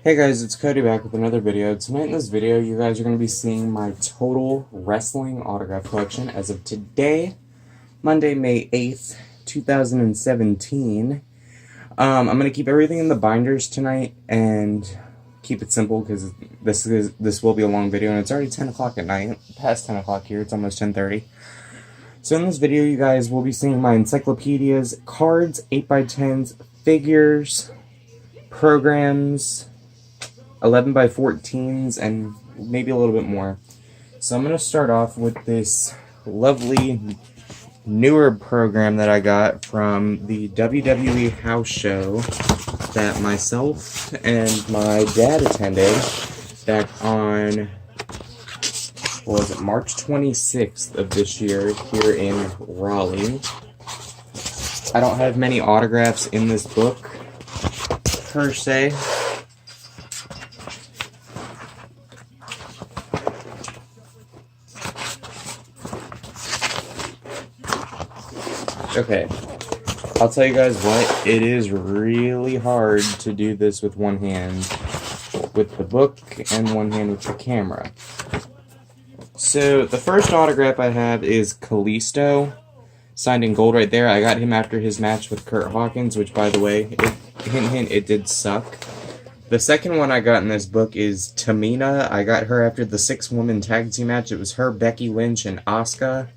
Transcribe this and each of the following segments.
Hey guys, it's Cody back with another video. Tonight in this video, you guys are going to be seeing my total wrestling autograph collection as of today, Monday, May 8th, 2017. I'm going to keep everything in the binders tonight and keep it simple because this will be a long video and it's already 10 o'clock at night, past 10 o'clock here, it's almost 10:30. So in this video, you guys will be seeing my encyclopedias, cards, 8x10s, figures, programs, 11x14s, and maybe a little bit more. So I'm going to start off with this lovely newer program that I got from the WWE house show that myself and my dad attended back on, what was it, March 26th of this year here in Raleigh. I don't have many autographs in this book, per se. Okay, I'll tell you guys what, it is really hard to do this with one hand, with the book, and one hand with the camera. So, the first autograph I have is Kalisto, signed in gold right there. I got him after his match with Kurt Hawkins, which, by the way, hint hint, it did suck. The second one I got in this book is Tamina. I got her after the 6-woman tag team match. It was her, Becky Lynch, and Asuka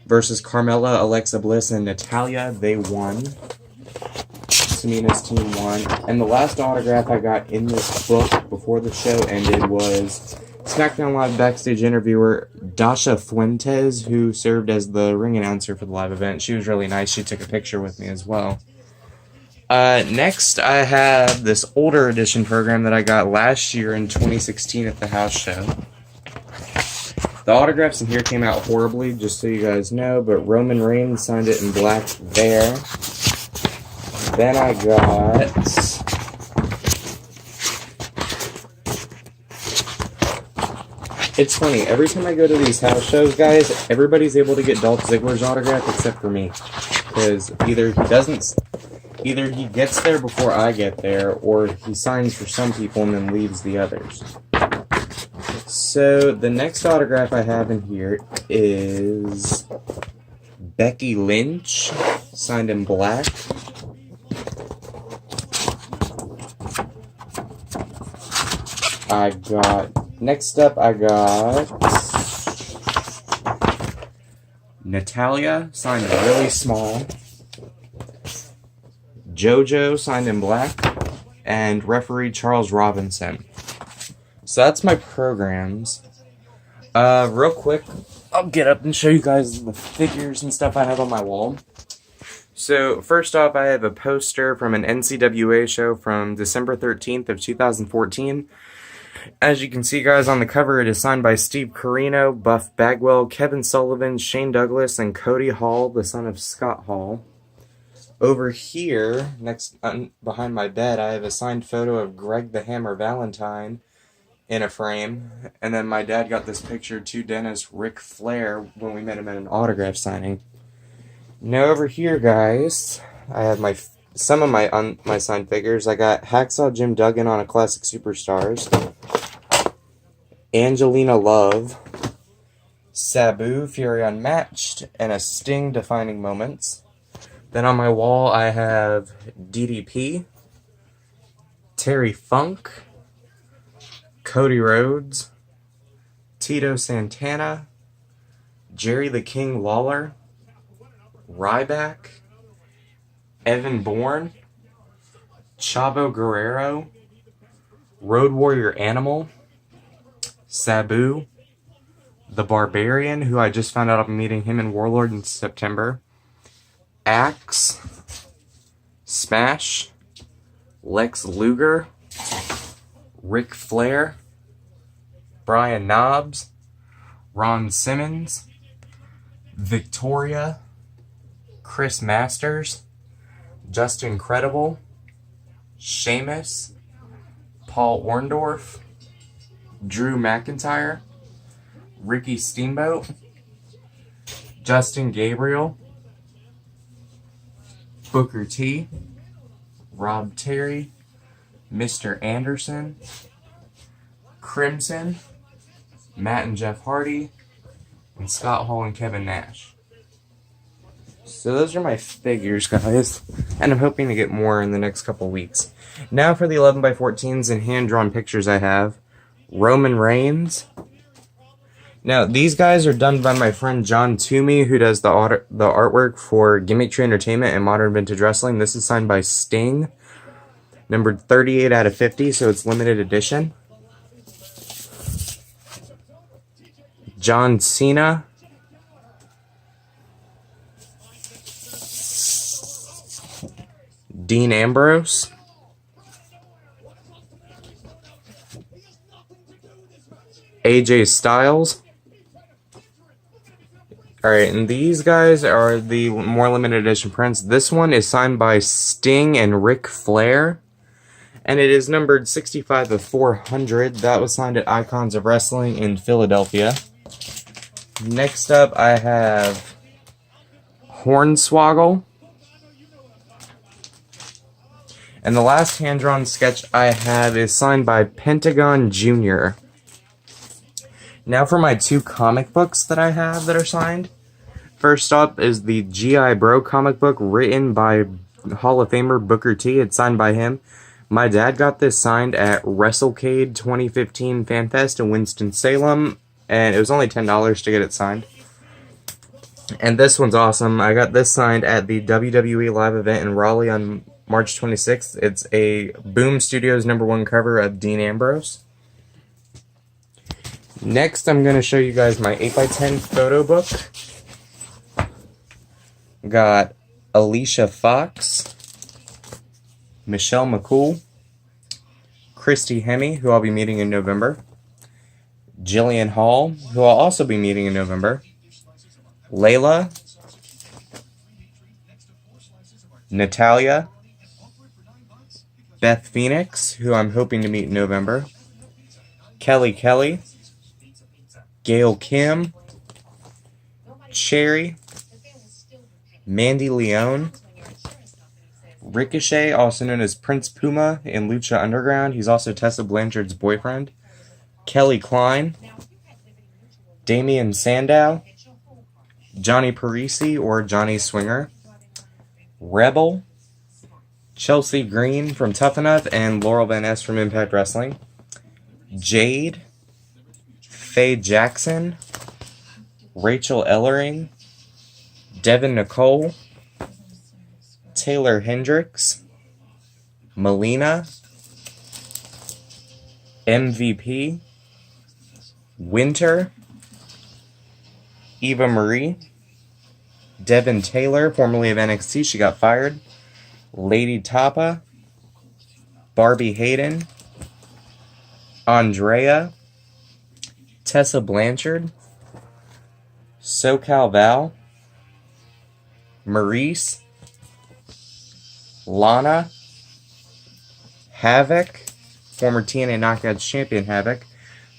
versus Carmella, Alexa Bliss, and Natalya. They won. Tamina's team won. And the last autograph I got in this book before the show ended was SmackDown Live backstage interviewer Dasha Fuentes, who served as the ring announcer for the live event. She was really nice. She took a picture with me as well. Next, I have this older edition program that I got last year in 2016 at the house show. The autographs in here came out horribly, just so you guys know, but Roman Reigns signed it in black there. Then I got it's funny, every time I go to these house shows, guys, everybody's able to get Dolph Ziggler's autograph except for me. Because either he gets there before I get there, or he signs for some people and then leaves the others. So, the next autograph I have in here is Becky Lynch, signed in black. Next up I got Natalya, signed in really small. JoJo, signed in black. And referee Charles Robinson. So that's my programs. Real quick, I'll get up and show you guys the figures and stuff I have on my wall. So, first off, I have a poster from an NCWA show from December 13th of 2014. As you can see, guys, on the cover, it is signed by Steve Corino, Buff Bagwell, Kevin Sullivan, Shane Douglas, and Cody Hall, the son of Scott Hall. Over here, behind my bed, I have a signed photo of Greg the Hammer Valentine in a frame, and then my dad got this picture to Dennis Ric Flair when we met him at an autograph signing. Now over here, guys, I have some of my signed figures. I got Hacksaw Jim Duggan on a Classic Superstars, Angelina Love, Sabu Fury Unmatched, and a Sting Defining Moments. Then on my wall, I have DDP, Terry Funk, Cody Rhodes, Tito Santana, Jerry the King Lawler, Ryback, Evan Bourne, Chavo Guerrero, Road Warrior Animal, Sabu, The Barbarian, who I just found out I'm meeting him in Warlord in September, Axe, Smash, Lex Luger, Ric Flair, Brian Knobbs, Ron Simmons, Victoria, Chris Masters, Justin Credible, Sheamus, Paul Orndorff, Drew McIntyre, Ricky Steamboat, Justin Gabriel, Booker T, Rob Terry, Mr. Anderson, Crimson, Matt and Jeff Hardy, and Scott Hall and Kevin Nash. So those are my figures, guys, and I'm hoping to get more in the next couple weeks. Now for the 11x14s and hand-drawn pictures I have. Roman Reigns. Now, these guys are done by my friend John Toomey, who does the artwork for Gimmick Tree Entertainment and Modern Vintage Wrestling. This is signed by Sting, numbered 38 out of 50, so it's limited edition. John Cena. Dean Ambrose. AJ Styles. Alright, and these guys are the more limited edition prints. This one is signed by Sting and Ric Flair. And it is numbered 65 of 400. That was signed at Icons of Wrestling in Philadelphia. Next up, I have Hornswoggle. And the last hand-drawn sketch I have is signed by Pentagon Jr. Now for my two comic books that I have that are signed. First up is the G.I. Bro comic book written by Hall of Famer Booker T. It's signed by him. My dad got this signed at WrestleCade 2015 FanFest in Winston-Salem, and it was only $10 to get it signed. And this one's awesome. I got this signed at the WWE live event in Raleigh on March 26th. It's a Boom Studios #1 cover of Dean Ambrose. Next, I'm going to show you guys my 8x10 photo book. Got Alicia Fox, Michelle McCool, Christy Hemme, who I'll be meeting in November, Jillian Hall, who I'll also be meeting in November, Layla, Natalia, Beth Phoenix, who I'm hoping to meet in November, Kelly, Gail Kim, Cherry, Mandy Leone, Ricochet, also known as Prince Puma in Lucha Underground. He's also Tessa Blanchard's boyfriend. Kelly Klein, Damian Sandow, Johnny Parisi or Johnny Swinger, Rebel, Chelsea Green from Tough Enough, and Laurel Van Ness from Impact Wrestling, Jade, Faye Jackson, Rachel Ellering, Devin Nicole, Taylor Hendricks, Melina, MVP, Winter, Eva Marie, Devin Taylor, formerly of NXT, she got fired, Lady Tapa, Barbie Hayden, Andrea, Tessa Blanchard, SoCal Val, Maurice, Lana, Havoc, former TNA Knockouts champion Havoc,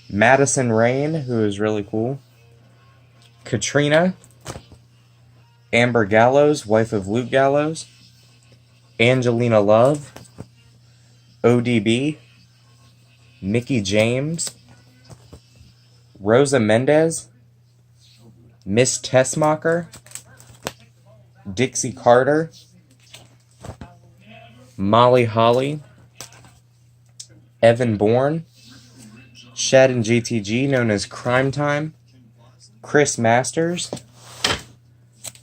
Madison Rain, who is really cool, Katrina, Amber Gallows, wife of Luke Gallows, Angelina Love, ODB, Mickey James, Rosa Mendez, Miss Tessmacher, Dixie Carter, Molly Holly, Evan Bourne, Shad and GTG, known as Crime Time, Chris Masters,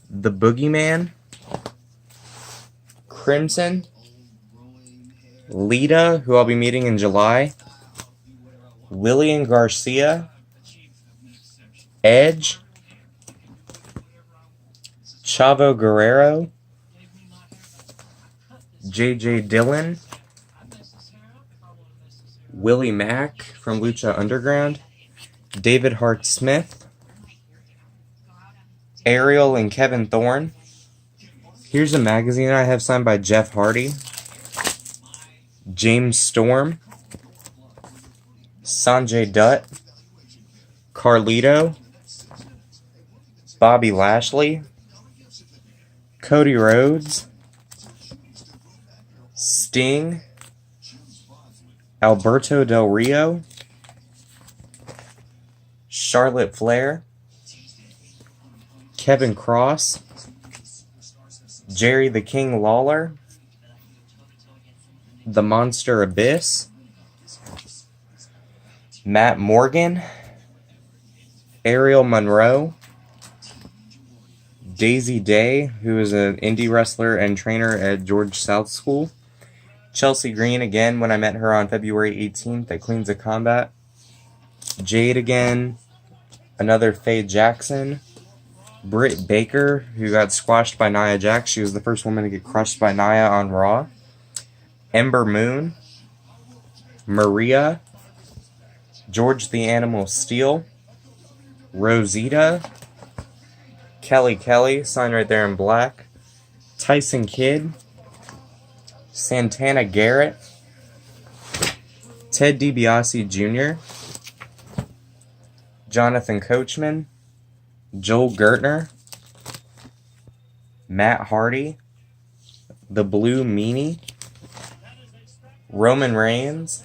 The Boogeyman, Crimson, Lita, who I'll be meeting in July, Lillian Garcia, Edge, Chavo Guerrero, JJ Dillon, Willie Mack from Lucha Underground, David Hart Smith, Ariel and Kevin Thorne. Here's a magazine I have signed by Jeff Hardy, James Storm, Sanjay Dutt, Carlito, Bobby Lashley, Cody Rhodes, Sting, Alberto Del Rio, Charlotte Flair, Kevin Cross, Jerry the King Lawler, The Monster Abyss, Matt Morgan, Ariel Monroe, Daisy Day, who is an indie wrestler and trainer at George South School, Chelsea Green again when I met her on February 18th at Queens of Combat, Jade again, another Faye Jackson, Britt Baker, who got squashed by Nia Jax. She was the first woman to get crushed by Nia on Raw. Ember Moon, Maria, George the Animal Steel, Rosita, Kelly, signed right there in black, Tyson Kidd, Santana Garrett, Ted DiBiase Jr., Jonathan Coachman, Joel Gertner, Matt Hardy, The Blue Meanie, Roman Reigns,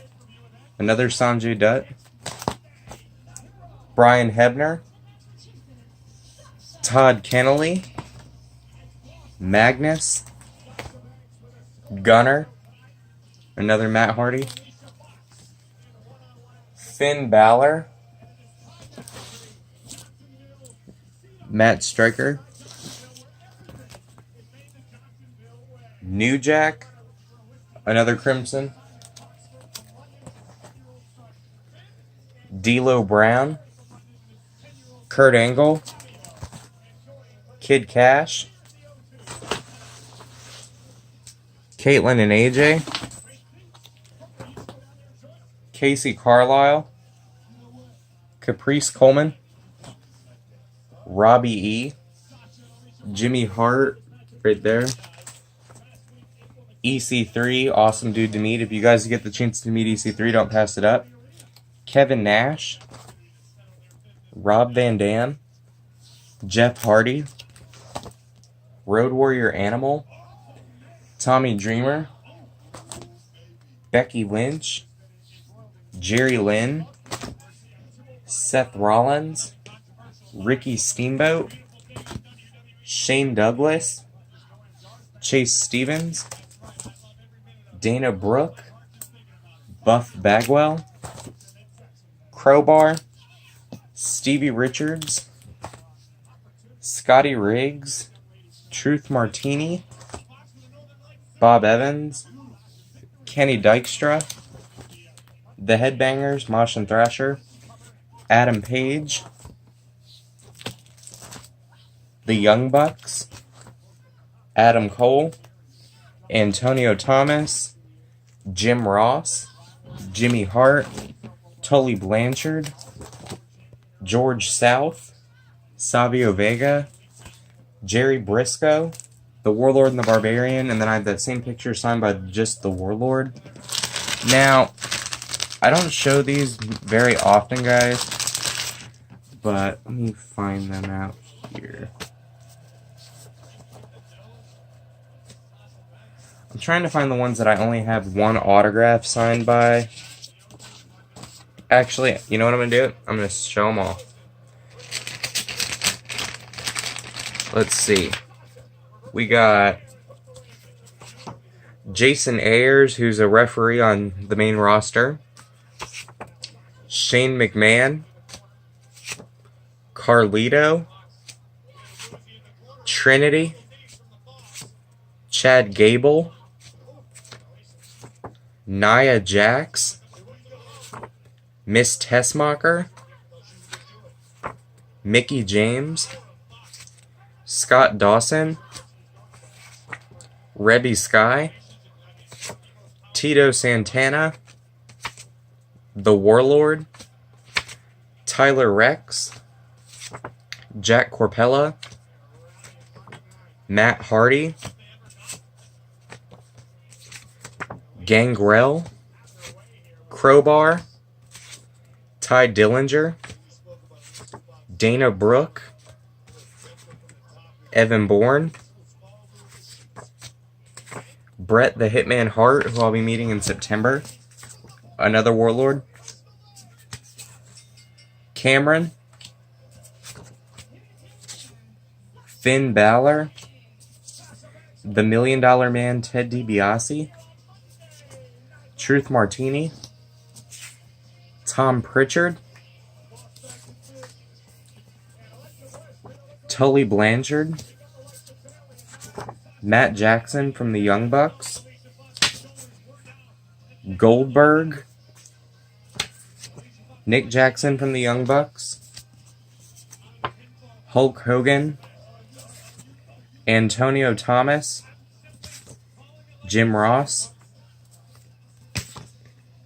another Sanjay Dutt, Brian Hebner, Todd Kennelly, Magnus, Gunner, another Matt Hardy, Finn Balor, Matt Striker, New Jack, another Crimson, D'Lo Brown, Kurt Angle, Kid Cash, Caitlyn and AJ, Casey Carlisle, Caprice Coleman, Robbie E, Jimmy Hart, right there, EC3, awesome dude to meet. If you guys get the chance to meet EC3, don't pass it up. Kevin Nash, Rob Van Dam, Jeff Hardy, Road Warrior Animal, Tommy Dreamer, Becky Lynch, Jerry Lynn, Seth Rollins, Ricky Steamboat, Shane Douglas, Chase Stevens, Dana Brooke, Buff Bagwell, Crowbar, Stevie Richards, Scotty Riggs, Truth Martini, Bob Evans, Kenny Dykstra, The Headbangers, Mosh and Thrasher, Adam Page, The Young Bucks, Adam Cole, Antonio Thomas, Jim Ross, Jimmy Hart, Tully Blanchard, George South, Savio Vega, Jerry Briscoe, the Warlord and the Barbarian, and then I have that same picture signed by just the Warlord. Now, I don't show these very often, guys, but let me find them out here. I'm trying to find the ones that I only have one autograph signed by. Actually, you know what I'm going to do? I'm going to show them all. Let's see. We got Jason Ayers, who's a referee on the main roster. Shane McMahon. Carlito. Trinity. Chad Gable. Nia Jax. Miss Tessmacher. Mickey James. Scott Dawson. Rebby Sky. Tito Santana. The Warlord. Tyler Rex. Jack Corpella. Matt Hardy. Gangrel. Crowbar. Ty Dillinger. Dana Brooke. Evan Bourne. Brett the Hitman Hart, who I'll be meeting in September. another Warlord. Cameron. Finn Balor. The $1 Million Man, Ted DiBiase. Truth Martini. Tom Pritchard. Tully Blanchard. Matt Jackson from the Young Bucks. Goldberg. Nick Jackson from the Young Bucks. Hulk Hogan. Antonio Thomas. Jim Ross.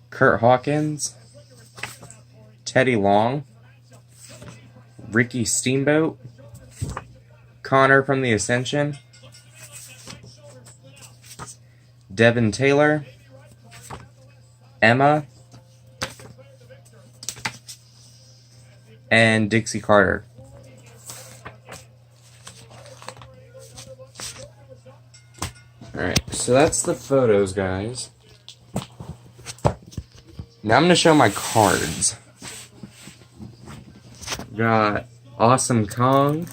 Kurt Hawkins. Teddy Long. Ricky Steamboat. Connor from the Ascension. Devin Taylor. Emma. And Dixie Carter. Alright, so that's the photos, guys. Now I'm going to show my cards. Got Awesome Kong,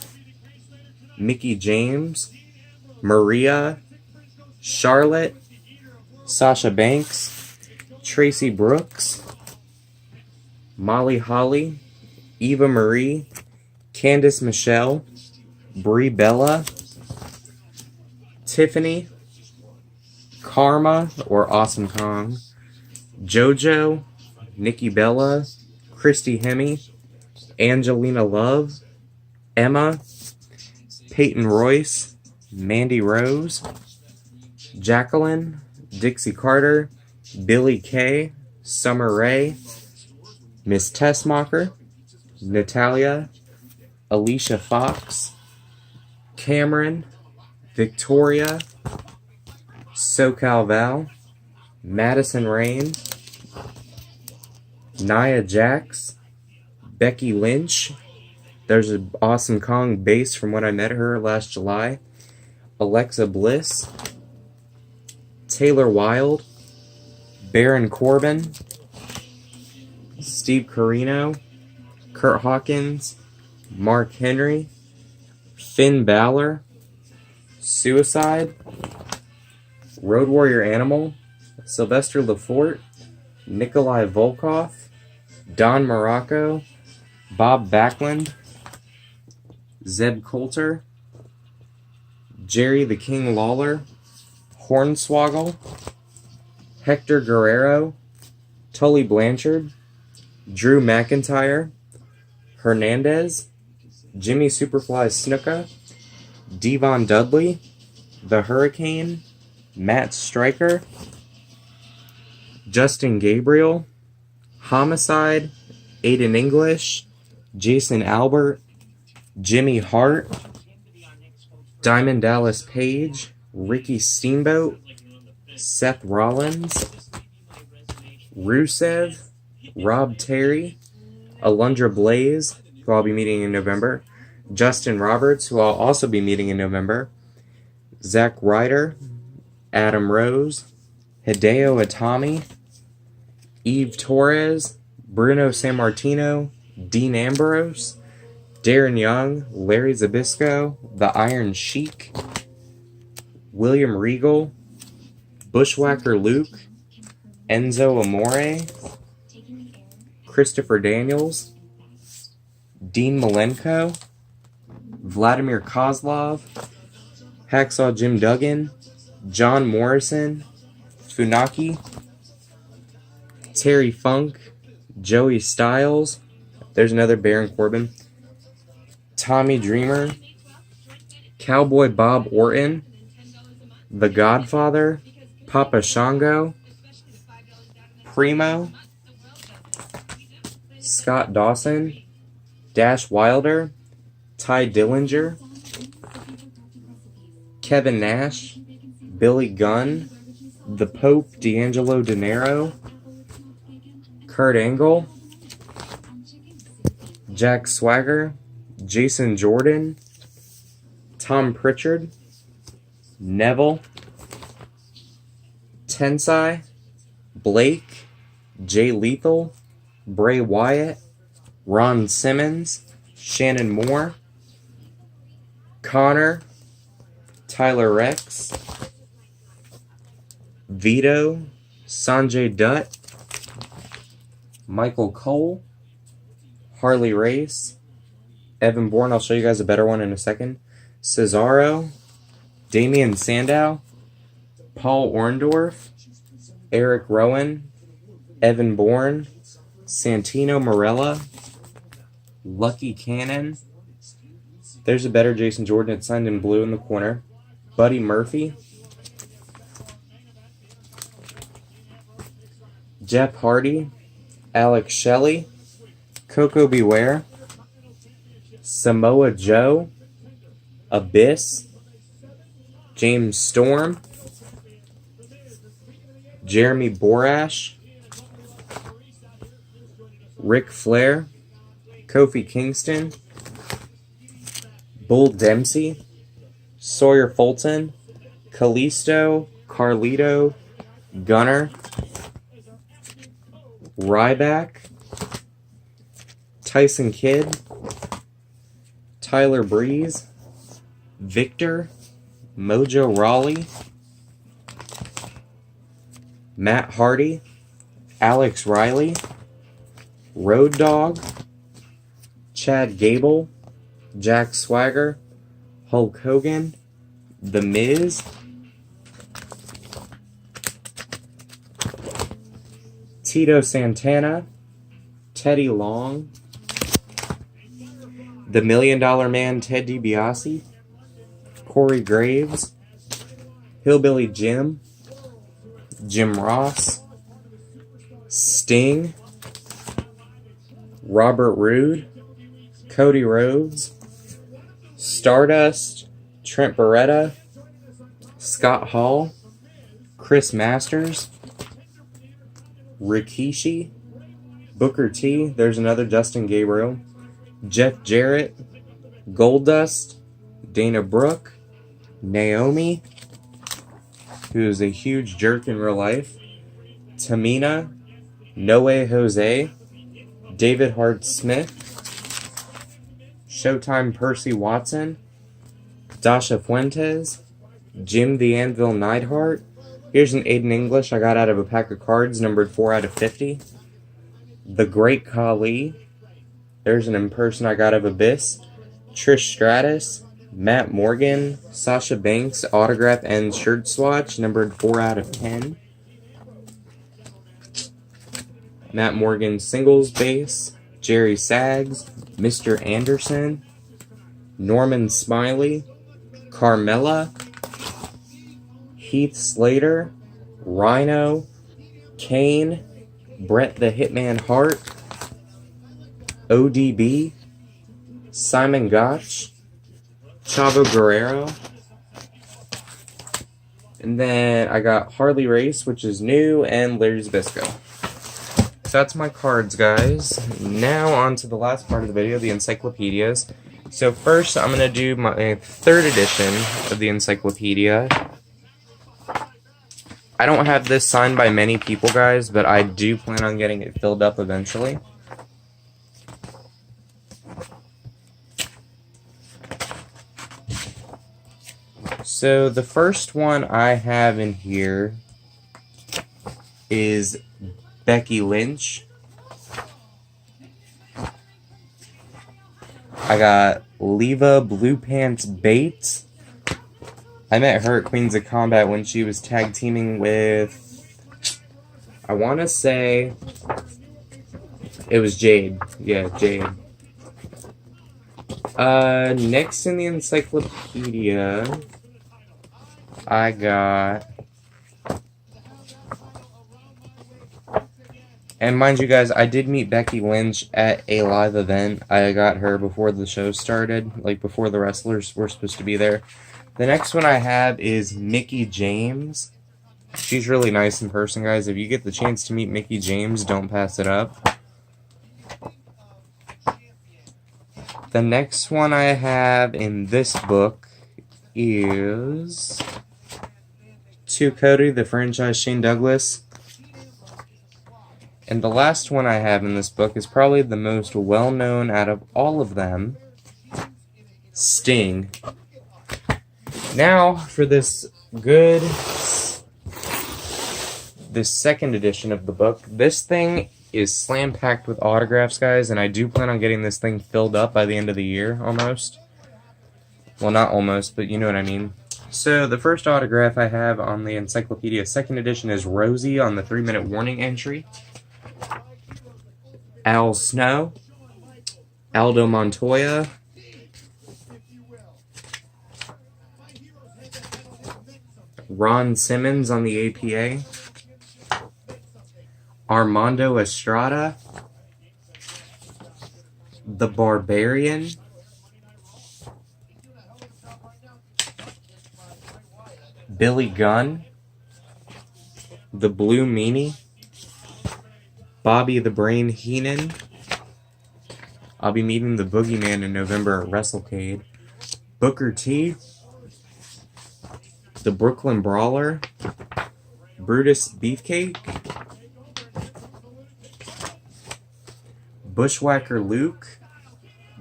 Mickey James, Maria, Charlotte, Sasha Banks, Tracy Brooks, Molly Holly, Eva Marie, Candice Michelle, Brie Bella, Tiffany, Karma, or Awesome Kong, JoJo, Nikki Bella, Christy Hemme, Angelina Love, Emma, Peyton Royce, Mandy Rose, Jacqueline, Dixie Carter, Billy Kay, Summer Rae, Miss Tessmacher, Natalia, Alicia Fox, Cameron, Victoria, SoCal Val, Madison Rain, Nia Jax, Becky Lynch. There's an Awesome Kong base from when I met her last July. Alexa Bliss, Taylor Wilde, Baron Corbin, Steve Corino, Kurt Hawkins, Mark Henry, Finn Balor, Suicide, Road Warrior Animal, Sylvester Lefort, Nikolai Volkov, Don Morocco, Bob Backlund, Zeb Coulter, Jerry the King Lawler, Hornswoggle, Hector Guerrero, Tully Blanchard, Drew McIntyre, Hernandez, Jimmy Superfly Snuka, Devon Dudley, The Hurricane, Matt Stryker, Justin Gabriel, Homicide, Aiden English, Jason Albert, Jimmy Hart, Diamond Dallas Page, Ricky Steamboat, Seth Rollins, Rusev, Rob Terry, Alundra Blaze, who I'll be meeting in November, Justin Roberts, who I'll also be meeting in November, Zack Ryder, Adam Rose, Hideo Itami, Eve Torres, Bruno Sammartino, Dean Ambrose, Darren Young, Larry Zbyszko, The Iron Sheik, William Regal, Bushwhacker Luke, Enzo Amore, Christopher Daniels, Dean Malenko, Vladimir Kozlov, Hacksaw Jim Duggan, John Morrison, Funaki, Terry Funk, Joey Styles, there's another Baron Corbin, Tommy Dreamer, Cowboy Bob Orton, The Godfather, Papa Shango, Primo, Scott Dawson, Dash Wilder, Ty Dillinger, Kevin Nash, Billy Gunn, The Pope D'Angelo De Niro, Kurt Angle, Jack Swagger, Jason Jordan, Tom Pritchard, Neville, Tensai, Blake, Jay Lethal, Bray Wyatt, Ron Simmons, Shannon Moore, Connor, Tyler Rex, Vito, Sanjay Dutt, Michael Cole, Harley Race, Evan Bourne, I'll show you guys a better one in a second, Cesaro, Damian Sandow, Paul Orndorff, Eric Rowan, Evan Bourne, Santino Marella, Lucky Cannon. There's a better Jason Jordan. It's signed in blue in the corner. Buddy Murphy, Jeff Hardy, Alex Shelley, Coco Beware, Samoa Joe, Abyss, James Storm, Jeremy Borash, Ric Flair, Kofi Kingston, Bull Dempsey, Sawyer Fulton, Kalisto, Carlito, Gunner, Ryback, Tyson Kidd, Tyler Breeze, Victor, Mojo Rawley, Matt Hardy, Alex Riley, Road Dogg, Chad Gable, Jack Swagger, Hulk Hogan, The Miz, Tito Santana, Teddy Long, The $1 Million Man Ted DiBiase, Corey Graves, Hillbilly Jim, Jim Ross, Sting, Robert Roode, Cody Rhodes, Stardust, Trent Beretta, Scott Hall, Chris Masters, Rikishi, Booker T, there's another Justin Gabriel, Jeff Jarrett, Goldust, Dana Brooke, Naomi, who is a huge jerk in real life, Tamina, Noe Jose, David Hart Smith, Showtime Percy Watson, Dasha Fuentes, Jim the Anvil Neidhart. Here's an Aiden English I got out of a pack of cards, numbered 4 out of 50. The Great Khali. There's an in-person I got of Abyss. Trish Stratus, Matt Morgan, Sasha Banks, autograph and shirt swatch, numbered 4 out of 10. Matt Morgan singles base, Jerry Sags, Mr. Anderson, Norman Smiley, Carmella, Heath Slater, Rhino, Kane, Bret the Hitman Hart, ODB, Simon Gotch, Chavo Guerrero, and then I got Harley Race, which is new, and Larry Zbyszko. So that's my cards, guys. Now on to the last part of the video, the encyclopedias. So first, I'm going to do my third edition of the encyclopedia. I don't have this signed by many people, guys, but I do plan on getting it filled up eventually. So the first one I have in here is Becky Lynch. I got Leva Blue Pants Bates. I met her at Queens of Combat when she was tag teaming with, I want to say, it was Jade. Yeah, Jade. Next in the encyclopedia, I got, and mind you guys, I did meet Becky Lynch at a live event. I got her before the show started, like before the wrestlers were supposed to be there. The next one I have is Mickie James. She's really nice in person, guys. If you get the chance to meet Mickie James, don't pass it up. The next one I have in this book is To Cody, the franchise Shane Douglas. And the last one I have in this book is probably the most well-known out of all of them, Sting. Now, for this second edition of the book. This thing is slam-packed with autographs, guys, and I do plan on getting this thing filled up by the end of the year, almost. Well, not almost, but you know what I mean. So, the first autograph I have on the Encyclopedia second edition is Rosie on the 3-minute warning entry. Al Snow. Aldo Montoya. Ron Simmons on the APA. Armando Estrada, The Barbarian, Billy Gunn, The Blue Meanie, Bobby the Brain Heenan. I'll be meeting the Boogeyman in November at WrestleCade. Booker T, The Brooklyn Brawler, Brutus Beefcake, Bushwhacker Luke,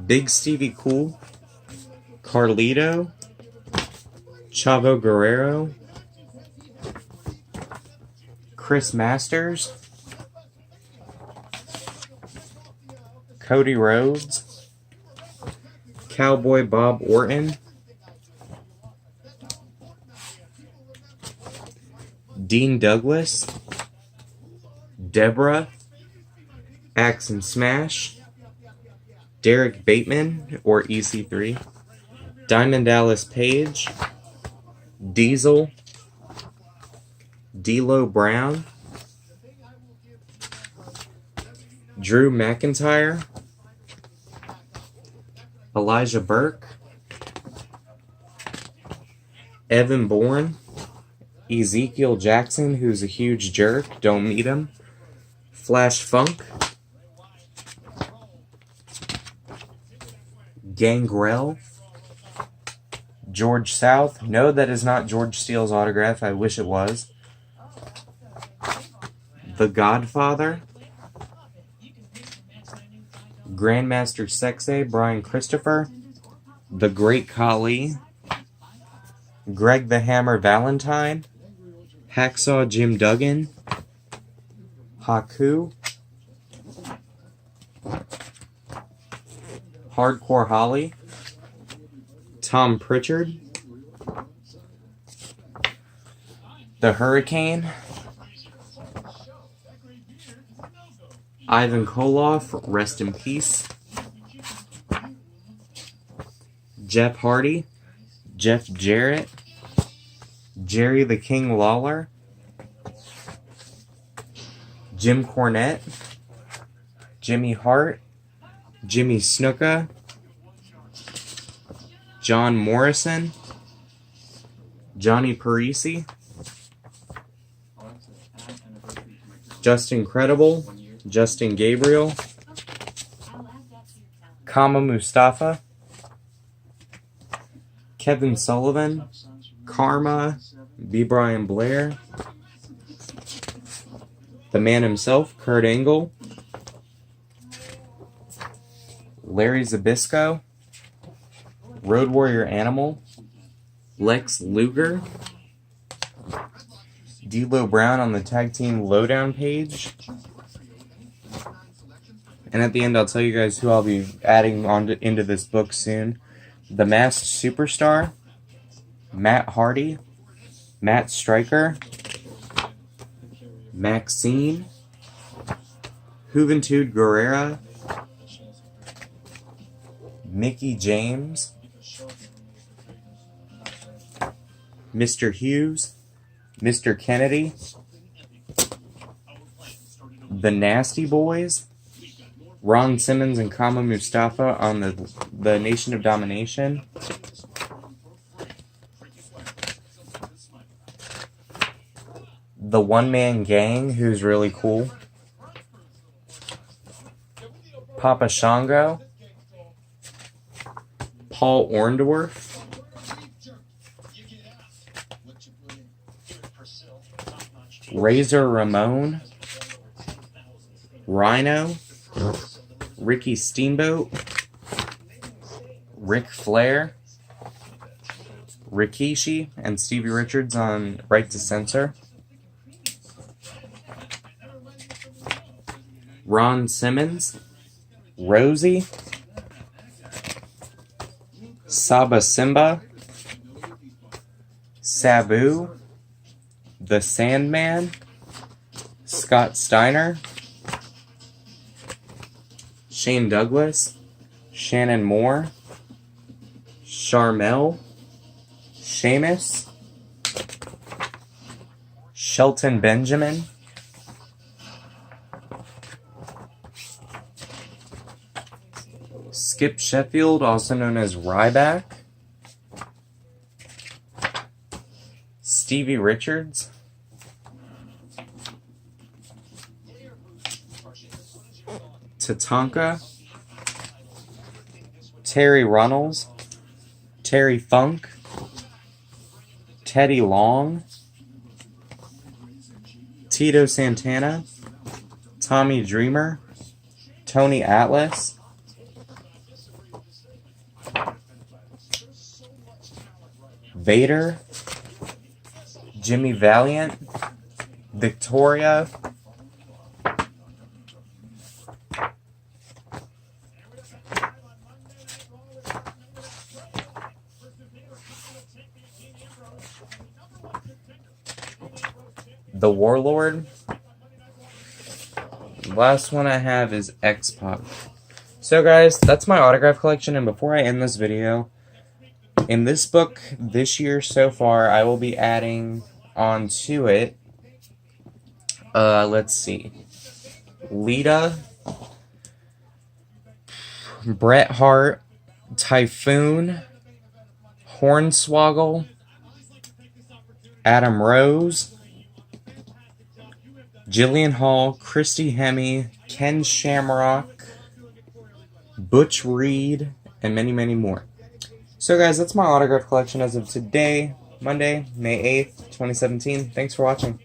Big Stevie Cool, Carlito, Chavo Guerrero, Chris Masters, Cody Rhodes, Cowboy Bob Orton, Dean Douglas, Deborah, Axe and Smash, Derek Bateman, or EC3, Diamond Dallas Page, Diesel, D'Lo Brown, Drew McIntyre, Elijah Burke, Evan Bourne, Ezekiel Jackson, who's a huge jerk, don't meet him, Flash Funk, Gangrel, George South. No, that is not George Steele's autograph. I wish it was. The Godfather, Grandmaster Sexay, Brian Christopher, The Great Khali, Greg the Hammer Valentine, Hacksaw Jim Duggan, Haku, Hardcore Holly, Tom Pritchard, The Hurricane, Ivan Koloff, rest in peace, Jeff Hardy, Jeff Jarrett, Jerry the King Lawler, Jim Cornette, Jimmy Hart, Jimmy Snuka, John Morrison, Johnny Parisi, Justin Credible, Justin Gabriel, Kama Mustafa, Kevin Sullivan, Karma, B. Brian Blair, the man himself, Kurt Angle, Larry Zbyszko, Road Warrior Animal, Lex Luger, D'Lo Brown on the Tag Team Lowdown page. And at the end, I'll tell you guys who I'll be adding into this book soon. The Masked Superstar, Matt Hardy, Matt Stryker, Maxine, Juventud Guerrera, Mickey James, Mr. Hughes, Mr. Kennedy, the Nasty Boys, Ron Simmons and Kama Mustafa on the Nation of Domination, the One Man Gang, who's really cool, Papa Shango, Paul Orndorff, Razor Ramon, Rhino, Ricky Steamboat, Ric Flair, Rikishi, and Stevie Richards on Right to Censor. Ron Simmons, Rosie, Saba Simba, Sabu, The Sandman, Scott Steiner, Shane Douglas, Shannon Moore, Charmel, Seamus, Shelton Benjamin, Skip Sheffield, also known as Ryback, Stevie Richards, Tatanka, Terry Runnels, Terry Funk, Teddy Long, Tito Santana, Tommy Dreamer, Tony Atlas, Vader, Jimmy Valiant, Victoria, The Warlord. The last one I have is X-Pac. So guys, that's my autograph collection, and before I end this video, in this book this year so far, I will be adding onto it, let's see, Lita, Bret Hart, Typhoon, Hornswoggle, Adam Rose, Jillian Hall, Christy Hemme, Ken Shamrock, Butch Reed, and many, many more. So guys, that's my autograph collection as of today, Monday, May 8th, 2017. Thanks for watching.